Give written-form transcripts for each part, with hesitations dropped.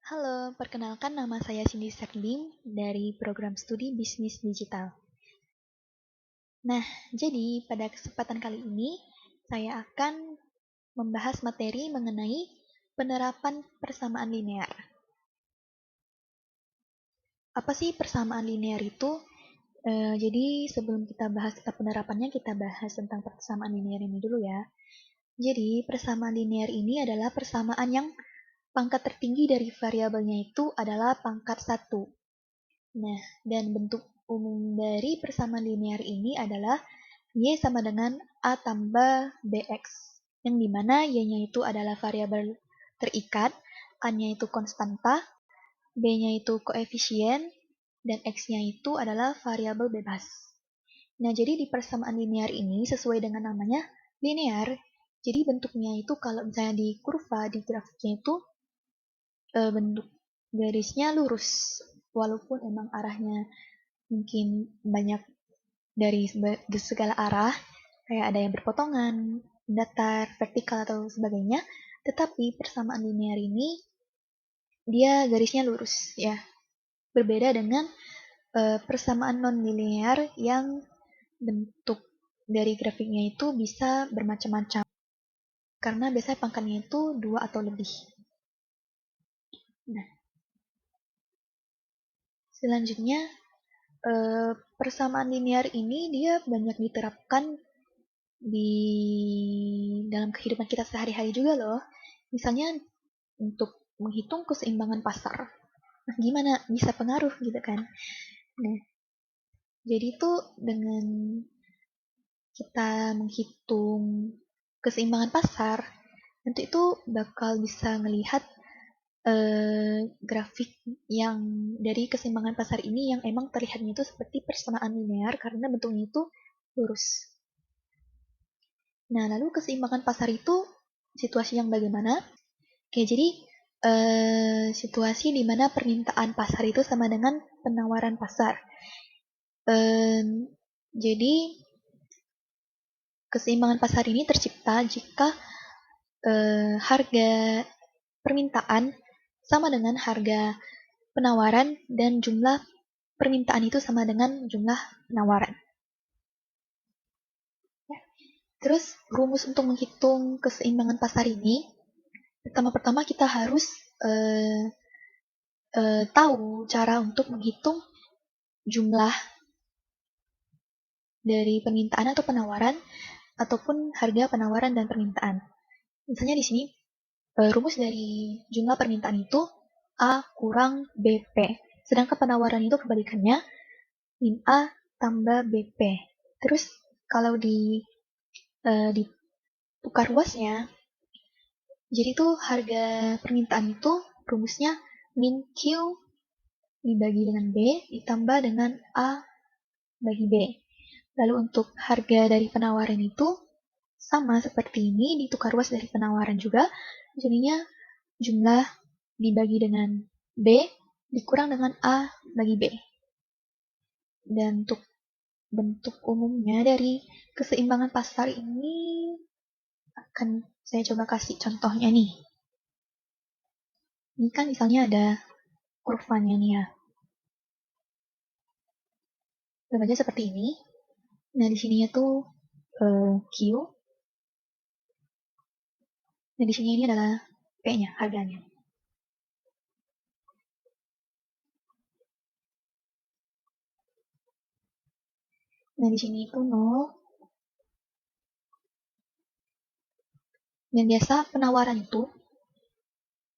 Halo, perkenalkan nama saya Cindy Serlim dari program studi Bisnis Digital. Nah, jadi pada kesempatan kali ini saya akan membahas materi mengenai penerapan persamaan linear. Apa sih persamaan linear itu? Jadi sebelum kita bahas tentang penerapannya, kita bahas tentang persamaan linear ini dulu ya. Jadi persamaan linear ini adalah persamaan yang pangkat tertinggi dari variabelnya itu adalah pangkat 1. Nah, dan bentuk umum dari persamaan linear ini adalah Y sama dengan A tambah BX, yang dimana Y-nya itu adalah variabel terikat, A-nya itu konstanta, B-nya itu koefisien, dan X-nya itu adalah variabel bebas. Nah, jadi di persamaan linear ini sesuai dengan namanya linear, jadi bentuknya itu kalau misalnya di kurva, di grafiknya itu bentuk garisnya lurus, walaupun emang arahnya mungkin banyak dari segala arah, kayak ada yang berpotongan, datar, vertikal, atau sebagainya, tetapi persamaan linear ini dia garisnya lurus ya. Berbeda dengan persamaan non-linear yang bentuk dari grafiknya itu bisa bermacam-macam. Karena biasanya pangkatnya itu 2 atau lebih. Nah, selanjutnya persamaan linear ini dia banyak diterapkan di dalam kehidupan kita sehari-hari juga loh. Misalnya untuk menghitung keseimbangan pasar. Nah, gimana bisa pengaruh gitu kan? Nah, jadi itu dengan kita menghitung keseimbangan pasar, nanti itu bakal bisa melihat grafik yang dari keseimbangan pasar ini yang emang terlihatnya itu seperti persamaan linear karena bentuknya itu lurus. Nah, lalu keseimbangan pasar itu situasi yang bagaimana? Oke, jadi situasi di mana permintaan pasar itu sama dengan penawaran pasar. Jadi keseimbangan pasar ini tercipta jika harga permintaan sama dengan harga penawaran dan jumlah permintaan itu sama dengan jumlah penawaran. Terus rumus untuk menghitung keseimbangan pasar ini, pertama-tama kita harus tahu cara untuk menghitung jumlah dari permintaan atau penawaran ataupun harga penawaran dan permintaan. Misalnya di sini rumus dari jumlah permintaan itu A kurang BP. Sedangkan penawaran itu kebalikannya min A tambah BP. Terus kalau di tukar luasnya, jadi tuh harga permintaan itu rumusnya min Q dibagi dengan B ditambah dengan A bagi B. Lalu untuk harga dari penawaran itu sama seperti ini, ditukar luas dari penawaran juga, jadinya jumlah dibagi dengan B dikurang dengan A bagi B. Dan untuk bentuk umumnya dari keseimbangan pasar ini akan saya coba kasih contohnya nih. Ini kan misalnya ada kurvanya nih ya. Bentuknya seperti ini. Nah, di sininya tuh Q. Nah, di sini ini adalah P-nya, harganya. Nah, di sini itu 0. Dan biasa penawaran itu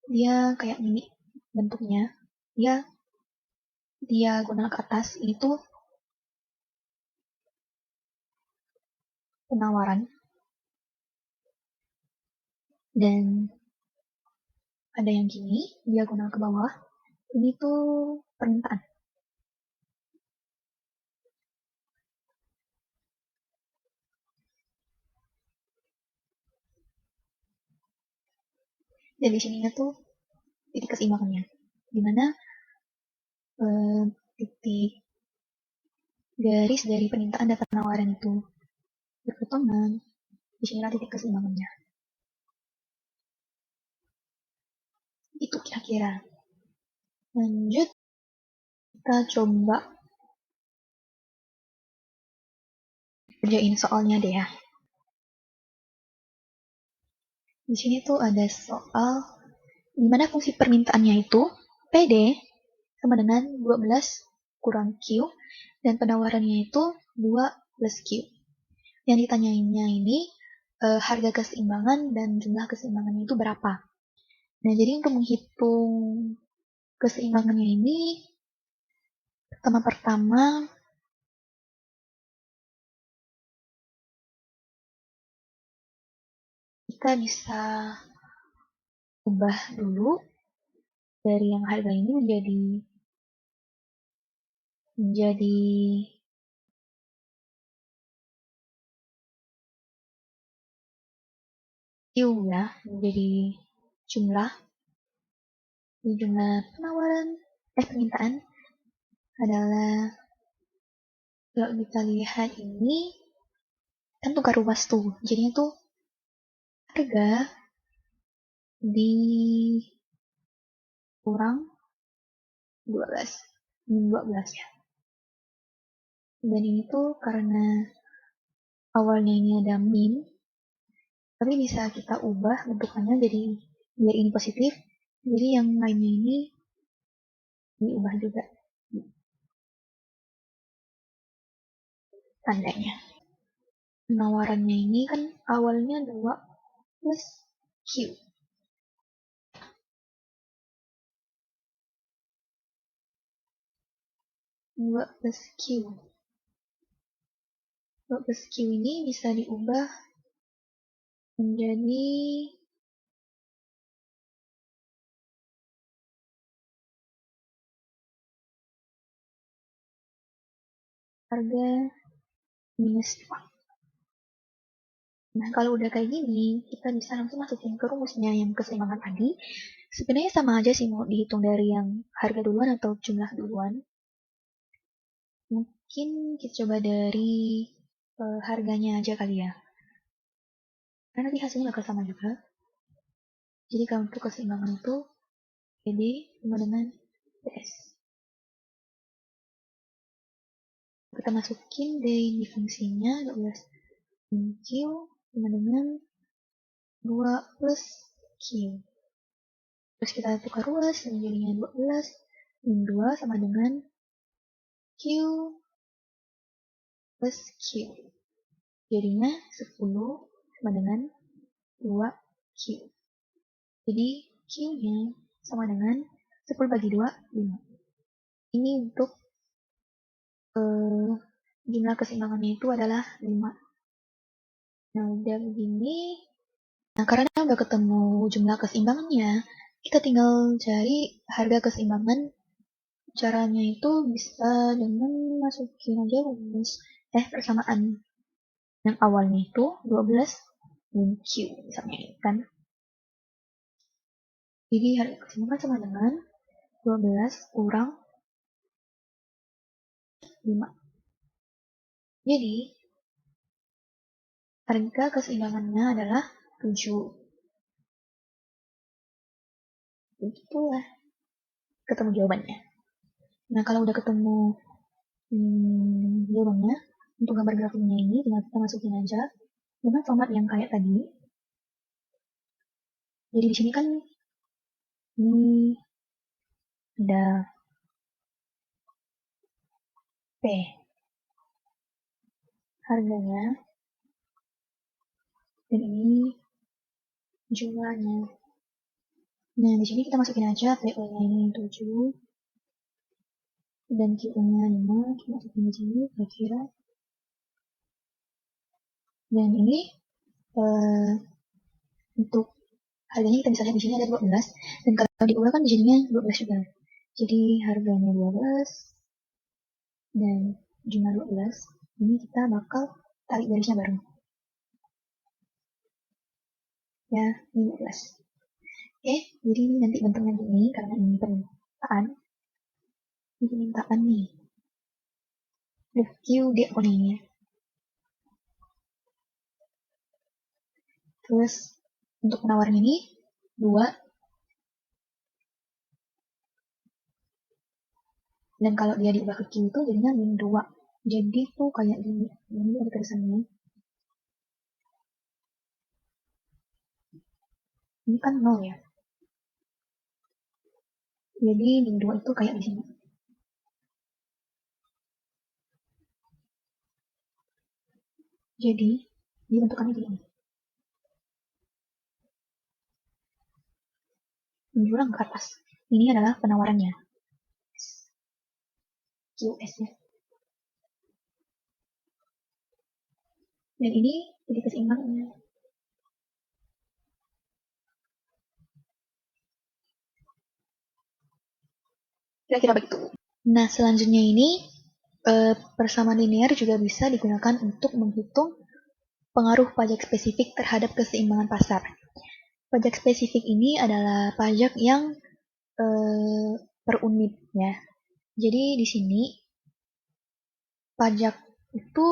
dia kayak gini bentuknya. Dia diagonal ke atas. Ini tuh penawaran. Dan ada yang gini, diagonal ke bawah. Ini tuh permintaan. Dan di sininya tuh titik keseimbangannya. Dimana titik garis dari permintaan dan penawaran itu berpotongan. Di sinilah titik keseimbangannya. Itu kira-kira. Lanjut, kita coba kerjain soalnya deh ya. Di sini tuh ada soal di mana fungsi permintaannya itu PD sama dengan 12 kurang Q dan penawarannya itu 2 plus Q. Yang ditanyainnya ini harga keseimbangan dan jumlah keseimbangannya itu berapa. Nah, jadi untuk menghitung keseimbangannya ini pertama-pertama kita bisa ubah dulu dari yang harga ini menjadi Q ya, menjadi jumlah penawaran permintaan adalah, kalau kita lihat ini kan tukar ruas tuh, jadinya tuh harga di kurang 12 ya. Dan ini tuh karena awalnya ini ada min, tapi bisa kita ubah bentukannya jadi biar ini positif, jadi yang lainnya ini diubah juga tandanya. Penawarannya ini kan awalnya 2 plus Q. Dua plus Q ini bisa diubah menjadi harga minus 2. Nah, kalau udah kayak gini, kita bisa langsung masukin ke rumusnya yang keseimbangan tadi. Sebenarnya sama aja sih mau dihitung dari yang harga duluan atau jumlah duluan. Mungkin kita coba dari harganya aja kali ya. Karena nanti hasilnya bakal sama juga. Jadi kalau untuk keseimbangan itu, PD sama dengan PS. Kita masukin di fungsinya 12 Q sama dengan 2 plus Q. Terus kita tukar ruas, jadinya 12 min 2 sama dengan Q plus Q. Jadinya 10 sama dengan 2Q. Jadi Q-nya sama dengan 10 bagi 2, 5. Ini untuk jumlah keseimbangannya itu adalah 5. Nah, udah begini. Nah, karena udah ketemu jumlah keseimbangannya, kita tinggal cari harga keseimbangan. Caranya itu bisa dengan masukin aja rumus persamaan yang awalnya itu 12 min Q misalnya kan. Jadi harga keseimbangan sama dengan 12 kurang 5. Jadi harga keseimbangannya adalah 7. Itulah ketemu jawabannya. Nah, kalau udah ketemu jawabannya, untuk gambar grafiknya ini tinggal kita masukin aja dengan format yang kayak tadi. Jadi di sini kan ini ada P harganya dan ini jumlahnya. Nah, di sini kita masukin aja PO-nya ini 7 dan Q-nya 5, kita masukin di sini kira-kira. Dan ini untuk harganya kita bisa lihat di sini ada 12 dan kalau diubah kan di sininya 12 juga. Jadi harganya 12 dan jumlah 12 ini kita bakal tarik garisnya bareng. Ya, 15. Oke, jadi nanti bentuknya gini karena ini permintaan. Ini permintaan nih. Review di akunnya. Terus untuk penawaran ini 2 Dan kalau dia diubah ke Q itu jadinya min 2. Jadi tuh kayak gini. Ini ada tulisannya. Ini kan 0 ya. Jadi min 2 itu kayak di sini. Jadi dibentukannya gini. Menjulang ke atas. Ini adalah penawarannya. QS-nya. Dan ini jadi keseimbangannya. Kira-kira begitu. Nah, selanjutnya ini persamaan linear juga bisa digunakan untuk menghitung pengaruh pajak spesifik terhadap keseimbangan pasar. Pajak spesifik ini adalah pajak yang per unitnya. Jadi di sini pajak itu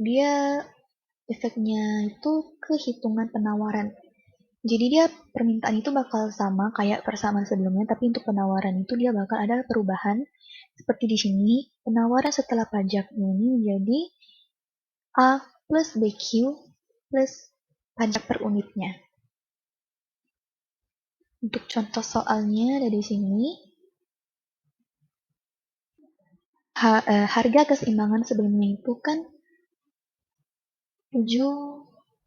dia efeknya itu ke hitungan penawaran. Jadi dia permintaan itu bakal sama kayak persamaan sebelumnya, tapi untuk penawaran itu dia bakal ada perubahan. Seperti di sini, penawaran setelah pajaknya ini menjadi A plus BQ plus pajak per unitnya. Untuk contoh soalnya ada di sini. Harga keseimbangan sebelumnya itu kan 7,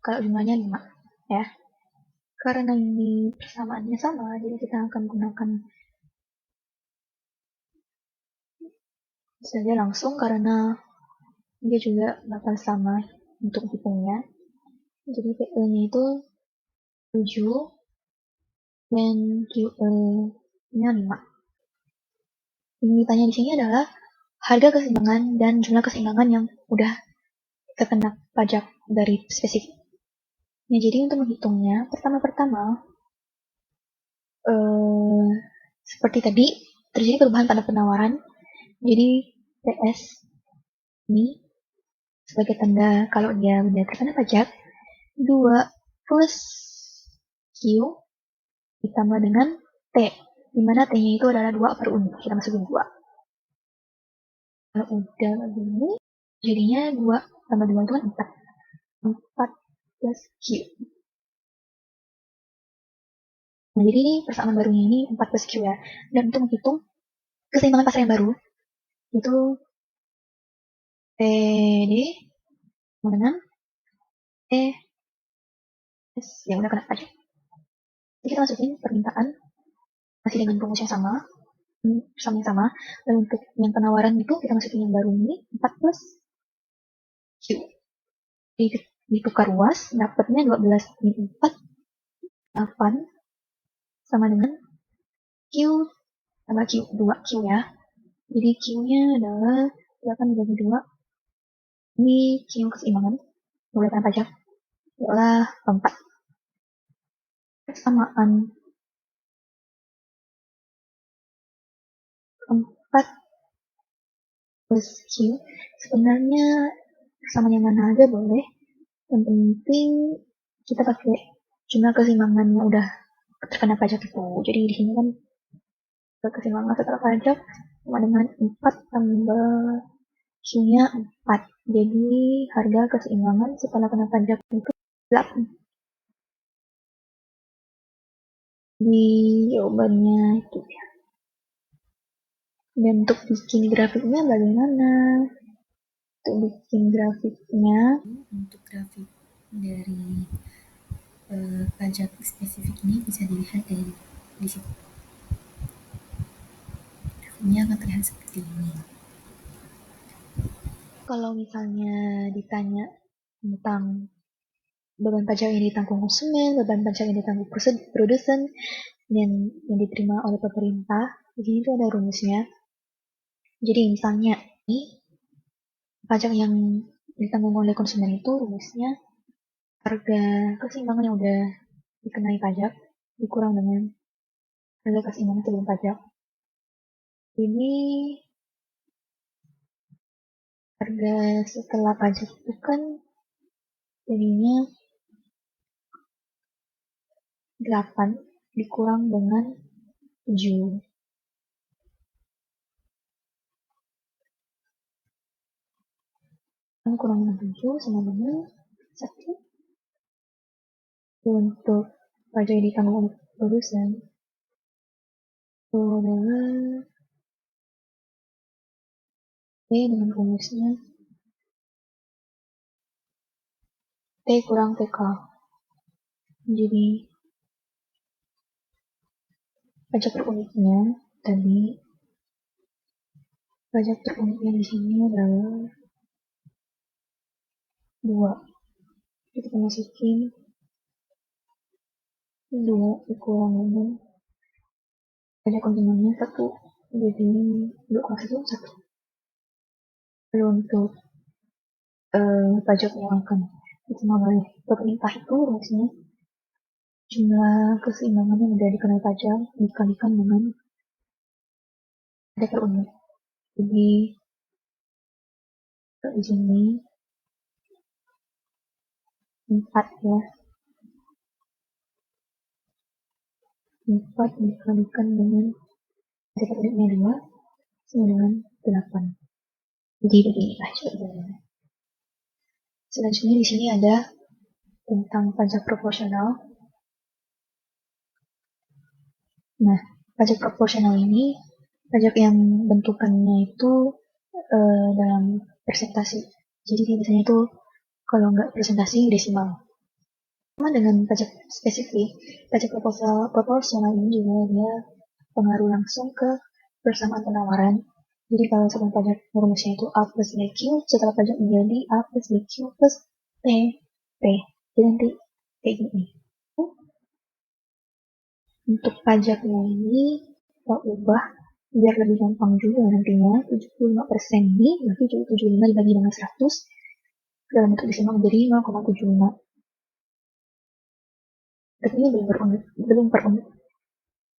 kalau jumlahnya 5 ya. Karena ini persamaannya sama, jadi kita akan gunakan saja langsung karena dia juga bakal sama untuk hitungnya. Jadi PE-nya itu 7 dan QE-nya 5. Yang ditanya di sini adalah harga keseimbangan dan jumlah keseimbangan yang udah terkena pajak dari spesifik. Nah, jadi untuk menghitungnya, pertama-tama seperti tadi terjadi perubahan pada penawaran. Jadi PS ini sebagai tanda kalau dia udah terkena pajak 2 plus Q ditambah dengan T, di mana T-nya itu adalah 2 per unit. Kita masukin 2. Kalau udah begini, jadinya 2 tambah 2 itu kan 4. 4 plus Q. Nah, jadi ini persamaan barunya ini 4 plus Q ya. Dan untuk menghitung keseimbangan pasar yang baru, itu PD dengan S yang udah kena pajak. Jadi kita masukin permintaan masih dengan rumus yang sama, yang sama. Dan untuk yang penawaran itu kita masukin yang baru ini 4 plus Q. Jadi ditukar ruas, dapatnya 12 min 4, 8 sama dengan Q tambah Q, 2 Q ya. Jadi Q-nya adalah 8 dibagi 2. Ini Q keseimbangan, boleh kena pajak, adalah 4. Persamaan 4 plus Q sebenarnya sama yang mana aja boleh, yang penting kita pakai jumlah keseimbangan yang udah terkena pajak itu. Jadi di sini kan keseimbangan setelah pajak sama dengan 4 tambah Q-nya 4. Jadi harga keseimbangan setelah kena pajak itu 8. Di jawabannya itu ya. Dan untuk bikin grafiknya bagaimana? Untuk bikin grafiknya, untuk grafik dari pajak spesifik ini bisa dilihat dari di situ. Grafiknya akan terlihat seperti ini. kalau misalnya ditanya tentang beban pajak yang ditanggung konsumen, beban pajak yang ditanggung produsen, dan yang diterima oleh pemerintah, di sini tuh ada rumusnya. Jadi misalnya ini pajak yang ditanggung oleh konsumen itu rumusnya harga keseimbangan yang udah dikenai pajak dikurang dengan harga keseimbangan sebelum pajak. Ini harga setelah pajak itu kan jadinya 8 dikurang dengan 7. 6 kurang dengan 7 sama dengan 1. Untuk pajak yang ditanggung oleh produsen itu adalah T dengan rumusnya T kurang TK. Jadi pajak per unitnya tadi, pajak per unitnya di sini adalah 2. Kita masukin 2 dikurang dengan pajak konsumennya 1. Jadi 2,1. Lalu untuk pajak yang akan diterima oleh pemerintah itu rumusnya jumlah keseimbangan yang udah dikenai pajak dikalikan dengan pajak per unit. Jadi di sini 4 ya, 4 dikalikan dengan pajak per unitnya 2 sama dengan 8. Jadi begini aja. Selanjutnya di sini ada tentang pajak proporsional. Nah, pajak proporsional ini pajak yang bentukannya itu dalam persentase. Jadi biasanya itu kalau nggak presentasi desimal. Sama dengan pajak spesifik, pajak proporsional ini juga dia pengaruh langsung ke persamaan penawaran. Jadi kalau sebelum pajak rumusnya itu A plus BQ, setelah pajak menjadi A plus BQ plus P. Jadi nanti kayak gini. Untuk pajaknya ini kita ubah biar lebih gampang juga nantinya. 75% ini berarti 75 dibagi dengan 100 dalam bentuk desimal menjadi 0,75. Tapi ini belum per unit.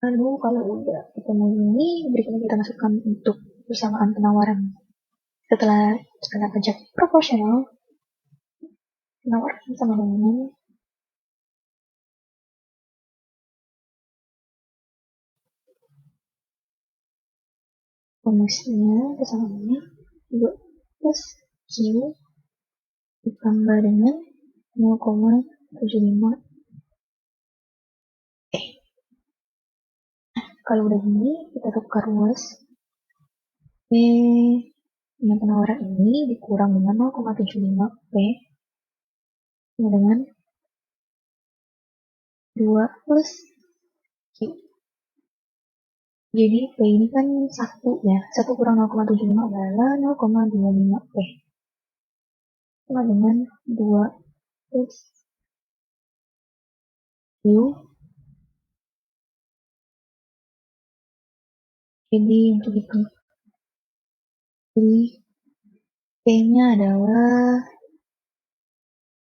Lalu kalau udah ketemu ini, berikutnya kita masukkan untuk persamaan penawaran. Setelah kena pajak proporsional, penawaran sama dengan rumusnya kesamaannya 2 plus Q ditambah dengan 0,75. Kalau udah gini, kita tukar ruas. P dengan penawaran ini dikurang dengan 0,75 P sama dengan 2 plus Q. Jadi P ini kan 1 ya. 1 kurang 0,75 adalah 0,25 P. Sama dengan 2 plus Q. Jadi untuk itu. Jadi P-nya adalah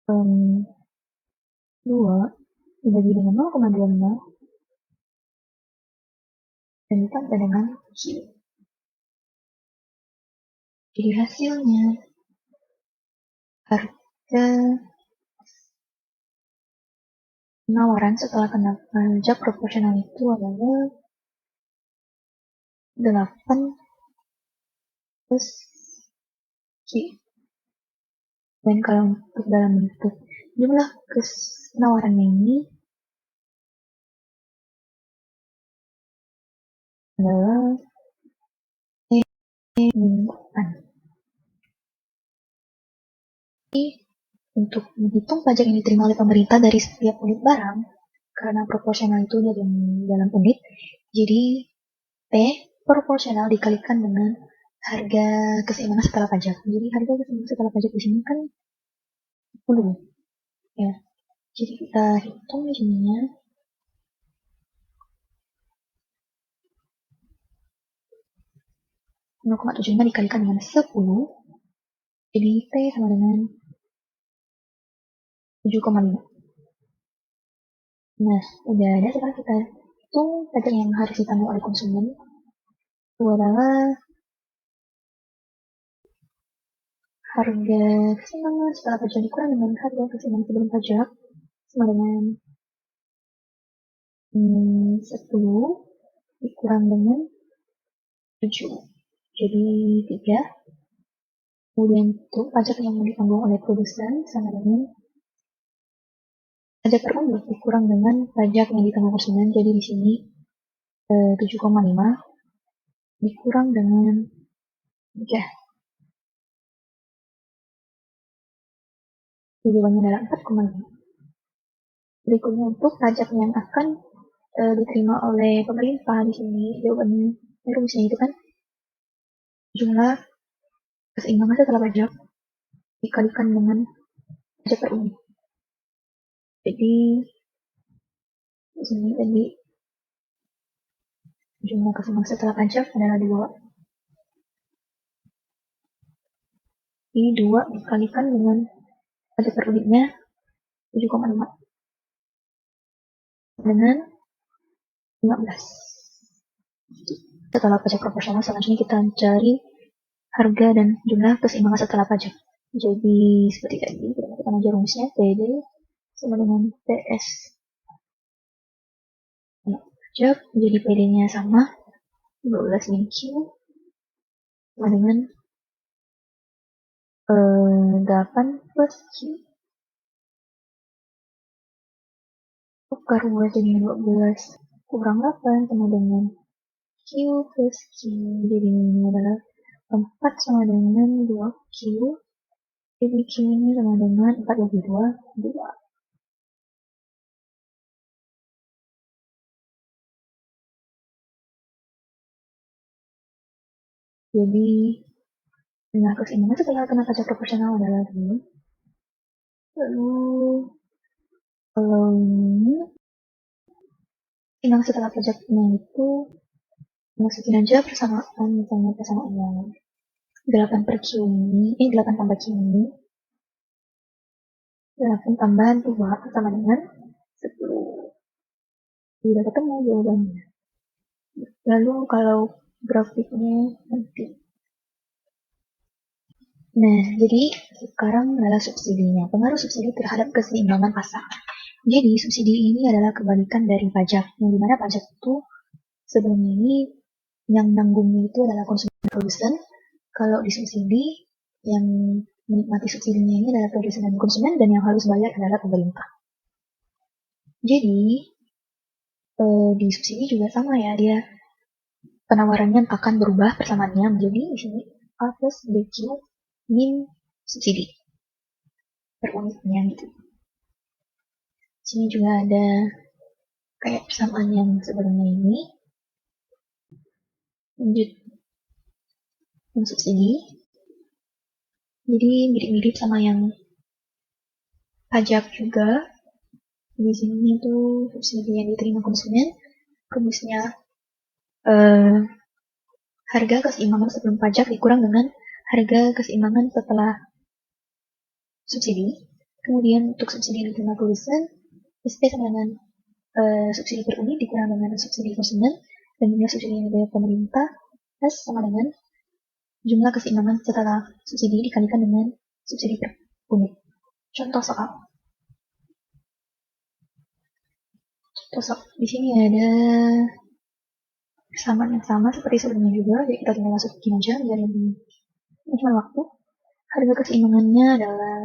2 dibagi dengan 0,25 dan ditambah dengan Q. Jadi hasilnya harga penawaran setelah kena pajak proporsional itu adalah 8 plus Q. Dan kalau untuk dalam bentuk jumlah penawarannya ini adalah mingguan. Jadi untuk menghitung pajak yang diterima oleh pemerintah dari setiap unit barang, karena proporsional itu dalam unit, jadi P proporsional dikalikan dengan harga keseimbangan setelah pajak. Jadi harga keseimbangan setelah pajak di sini kan 10 ya. Jadi kita hitung di sininya 0,75 dikalikan dengan 10, jadi P sama dengan 7,5. Nah, udah ada. Sekarang kita hitung pajak yang harus ditanggung oleh konsumen. Itu adalah harga keseimbangan setelah pajak dikurang dengan harga keseimbangan sebelum pajak sama dengan 10 dikurang dengan 7. Jadi 3. Kemudian untuk pajak yang ditanggung oleh produsen sama dengan pajak per unit dikurang dengan pajak yang ditanggung konsumen. Jadi di sini 7,5 dikurang dengan jawabannya adalah 4,5. Berikutnya untuk pajak yang akan diterima oleh pemerintah di sini jawabannya rumusnya itu kan jumlah keseimbangan setelah pajak dikalikan dengan pajak per unit. Jadi di sini tadi jumlah keseimbangan setelah pajak adalah 2. Ini 2 dikalikan dengan pajak per unitnya 7,5 dengan 15. Setelah pajak proporsional, selanjutnya kita cari harga dan jumlah keseimbangan setelah pajak. Jadi seperti tadi, kita masukkan aja rumusnya PD sama dengan PS pajak, jadi PD-nya sama 12 min Q sama dengan 8 plus Q tukar 2 jadi 12 kurang 8 sama dengan Q plus Q, jadi ini adalah 4 sama dengan 2Q, jadi Q ini sama dengan 4 bagi 2, 2. Jadi jumlah keseimbangan setelah kena pajak proporsional adalah 2. Lalu kalau ini keseimbangan setelah pajaknya itu masukin aja persamaan, misalnya persamaan yang 8 per Q ini, 8 tambah Q ini 8 tambah 2 sama dengan 10. Sudah ketemu jawabannya. Lalu kalau grafiknya nanti. Nah, jadi sekarang adalah subsidinya. Pengaruh subsidi terhadap keseimbangan pasar. Jadi subsidi ini adalah kebalikan dari pajak. Yang dimana pajak itu sebelumnya ini yang nanggungnya itu adalah konsumen produsen. Kalau di subsidi yang menikmati subsidinya ini adalah produsen dan konsumen, dan yang harus bayar adalah pemerintah. Jadi di subsidi juga sama ya, dia penawarannya akan berubah persamaannya menjadi di sini A plus BQ min subsidi per unitnya gitu. Di sini juga ada kayak persamaan yang sebelumnya ini. Lanjut yang subsidi. Jadi mirip-mirip sama yang pajak juga. Di sini tuh subsidi yang diterima konsumen, rumusnya harga keseimbangan sebelum pajak dikurang dengan harga keseimbangan setelah subsidi. Kemudian untuk subsidi yang diterima produsen, SP sama dengan subsidi per unit dikurang dengan subsidi konsumen, dan jumlah subsidi yang dibayar pemerintah S sama dengan jumlah keseimbangan setelah subsidi dikalikan dengan subsidi per unit. Contoh soal. Di sini ada persamaan yang sama seperti sebelumnya juga, jadi kita tinggal masukin aja biar lebih hemat waktu. Harga keseimbangannya adalah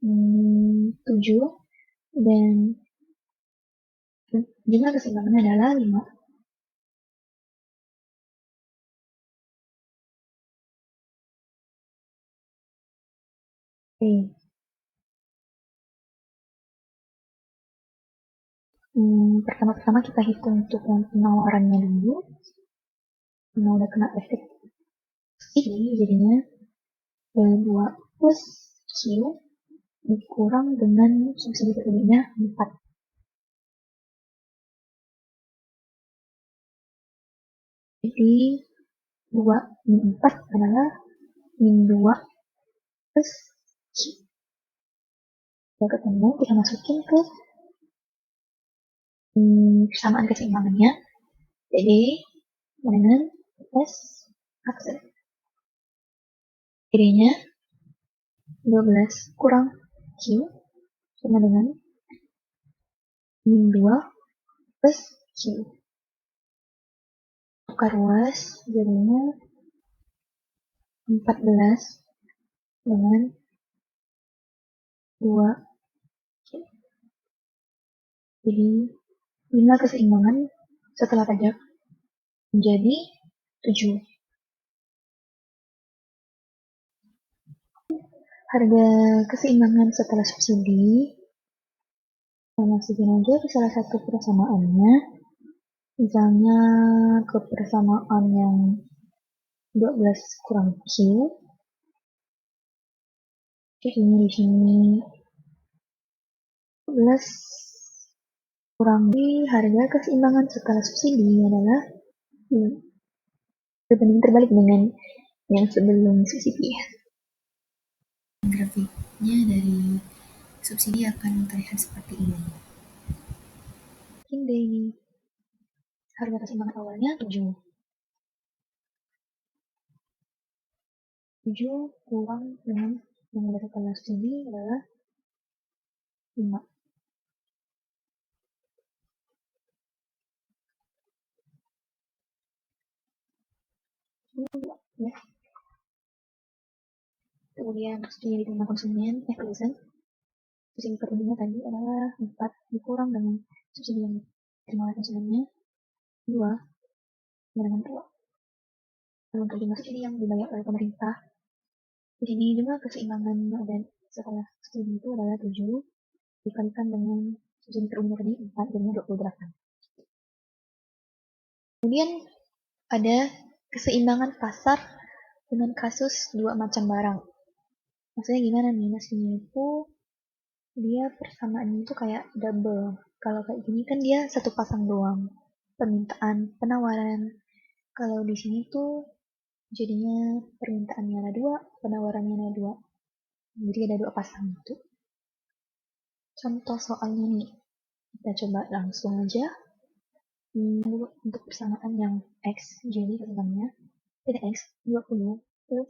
7 dan jumlah keseimbangannya adalah 5. Oke. Pertama-tama kita hitung untuk yang penawarannya dulu. Karena udah kena efek ini, jadinya 2 plus Q dikurang dengan subsidi per unitnya 4. Jadi 2 min 4 adalah min 2 plus Q. Kalau ketemu, kita masukin ke persamaan keseimbangannya. Jadi dengan S aksen. Jadinya 12 kurang Q sama dengan min 2 plus Q. Tukar ruas jadinya 14 dengan 2. Jadi nilai keseimbangan setelah pajak menjadi 7. Harga keseimbangan setelah subsidi masukin aja ke salah satu persamaannya. Misalnya ke persamaan yang 12 kurang Q. Jadi di sini 12 kurang di harga keseimbangan setelah subsidi adalah berbanding terbalik dengan yang sebelum subsidi. Grafiknya dari subsidi akan terlihat seperti ini. Ini harga keseimbangan awalnya 7. 7 kurang dengan yang setelah subsidi adalah 5. Ya. Kemudian subsidi yang diterima konsumen, produsen. Subsidi perundinya tadi adalah 4 dikurang dengan subsidi yang diterima oleh konsumennya 2 dengan 2. Lalu untuk jumlah subsidi yang dibayar oleh pemerintah, di sini jumlah keseimbangan dan setelah subsidi itu adalah 7 dikalikan dengan subsidi perundinya tadi 4 jadinya 28. Kemudian ada keseimbangan pasar dengan kasus dua macam barang. Maksudnya gimana nih? Maksudnya itu dia persamaannya itu kayak double. Kalau kayak gini kan dia satu pasang doang. Permintaan, penawaran. Kalau di sini tuh jadinya permintaannya ada 2, penawarannya ada 2. Jadi ada 2 pasang gitu. Contoh soalnya nih, kita coba langsung aja. Untuk persamaan yang X, jadi keseimbangannya tidak X 20 plus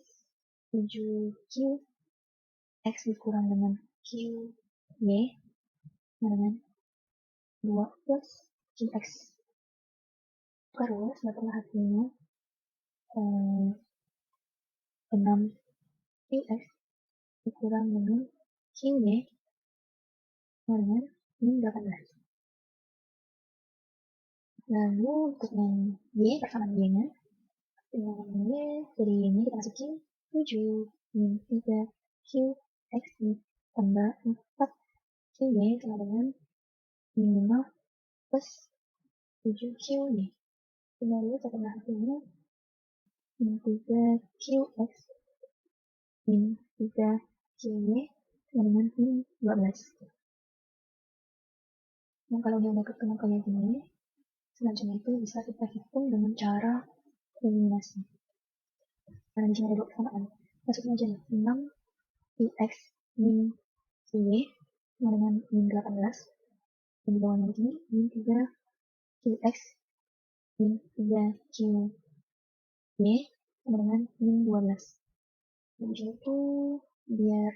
7Q X dikurang dengan Q Y dengan 2 plus QX. Terus setelah hasilnya 6 QX dikurang dengan QY dengan min 18. Lalu untuk yang Y, persamaan Y-nya, dengan Y, dari Y-nya kita masukin 7 min 3 QX tambah 4 QY sama dengan min 5 plus 7 QY. Lalu setelah hasilnya min 3 QX min 3 QY sama dengan min 12. Nah, kalau dia udah ketemu kayak gini, selanjutnya itu bisa kita hitung dengan cara eliminasi. Karena di sini ada 2 persamaan. Masukin aja nih, 6 QX min QY sama dengan min 18. Dan di bawahnya di sini, min 3 QX min 3 QY sama dengan min 12. Dan di sini tuh biar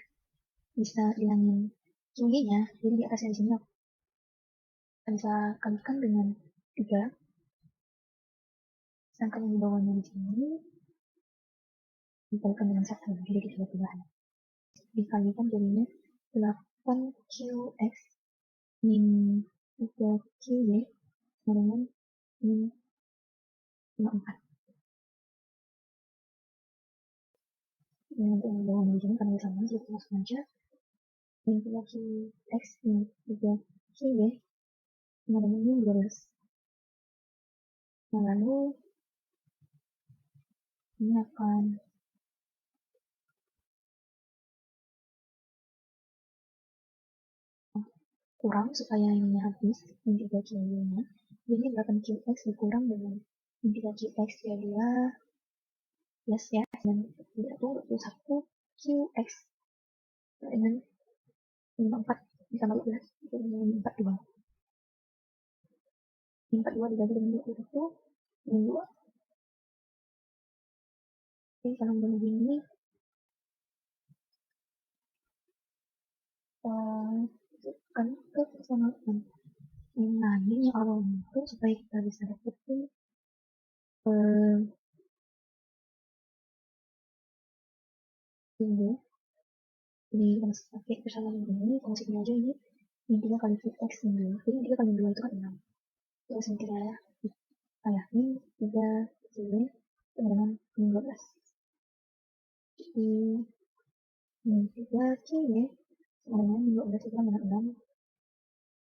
bisa hilangin QY-nya, jadi di atasnya di sini bisa kalikan dengan 3. Sedangkan yang di bawahnya di sini dikalikan dengan 1. Jadi kita lihat perubahan. Dikalikan jadinya 8QX min 3QY sama dengan min 54. Dan untuk yang di bawahnya di sini karena sama, jadi kita langsung aja min 3QX min 3QY sama dengan min 12. Nah, lalu ini akan kurang supaya ini habis min 3QY-nya. Jadi 8QX dikurang dengan min 3QX jadilah plus ya, dan itu 21 QX dengan 54 ditambah 12 itu dengan 42. 42 dibagi dengan 21 dengan 2. Oke, kalau udah begini kan ke persamaan yang lain yang awal itu supaya kita bisa dapetin tinggi Jadi kita masih pakai persamaan ini, kita masukin aja ini min 3 kali x min 2. Jadi min 3 kali min 2 itu kan 6. Terus min 3 min 3 Cb sama dengan min 12. Jadi min 3 Cb sama dengan min 12 itu kan dengan 6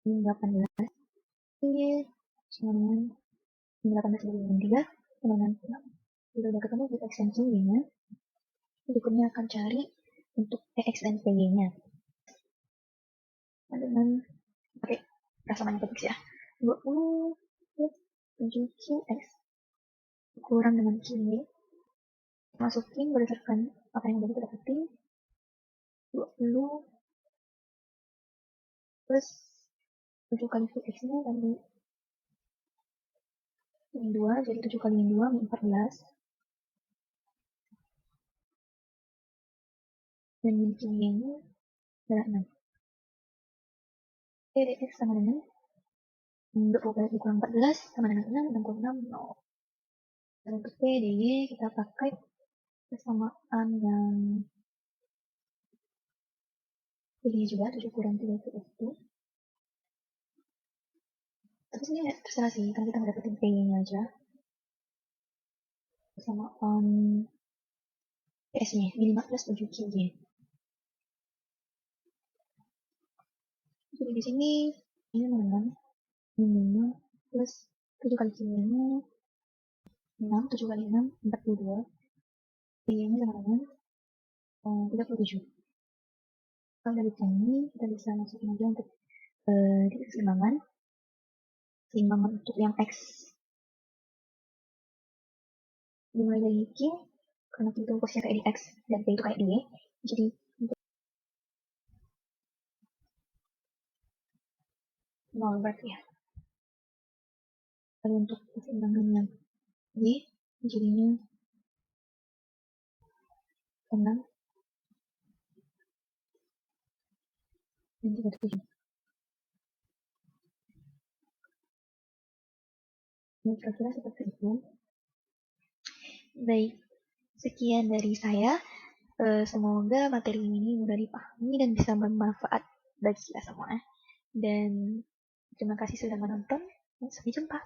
min 18 Cb sama dengan min 18 Cb min 3 sama dengan 6. Kita udah ketemu x dan Cb-nya. Berikutnya akan cari untuk Px dan Py-nya. Dengan pakai persamaan Px ya. 20 plus 7Qx kurang dengan Qy. Masukin berdasarkan apa yang udah kita dapetin. 20 plus 7 kali Qx-nya kali min 2, jadi 7 kali min 2 min 14. Dan min Qy-nya adalah 6. Oke, dx sama dengan 20 dikurang 14 sama dengan 6, 66, 0. Dan untuk P, dy kita pakai persamaan yang ini juga 7 kurang 3 itu. Tapi sini ya, terserah sih, kan kita dapetin P-nya aja. Persamaan PS-nya, min 5 plus 7 Q-nya. Jadi di sini ini sama dengan min 5 plus 7 kali Q-nya 6, 7 kali 6, 42. P-nya sama dengan 37. Kalau dari ini kita bisa masukin aja untuk keseimbangan untuk yang X. Dimulai dari Q, karena itu posisinya kayak di X dan P itu kayak di Y. Jadi untuk 0 berarti ya. Lalu untuk keseimbangan yang Y, jadinya 6 dan 37. Ini kira-kira seperti itu. Baik, sekian dari saya. Semoga materi ini mudah dipahami dan bisa bermanfaat bagi kita semua. Dan terima kasih sudah menonton. Sampai jumpa.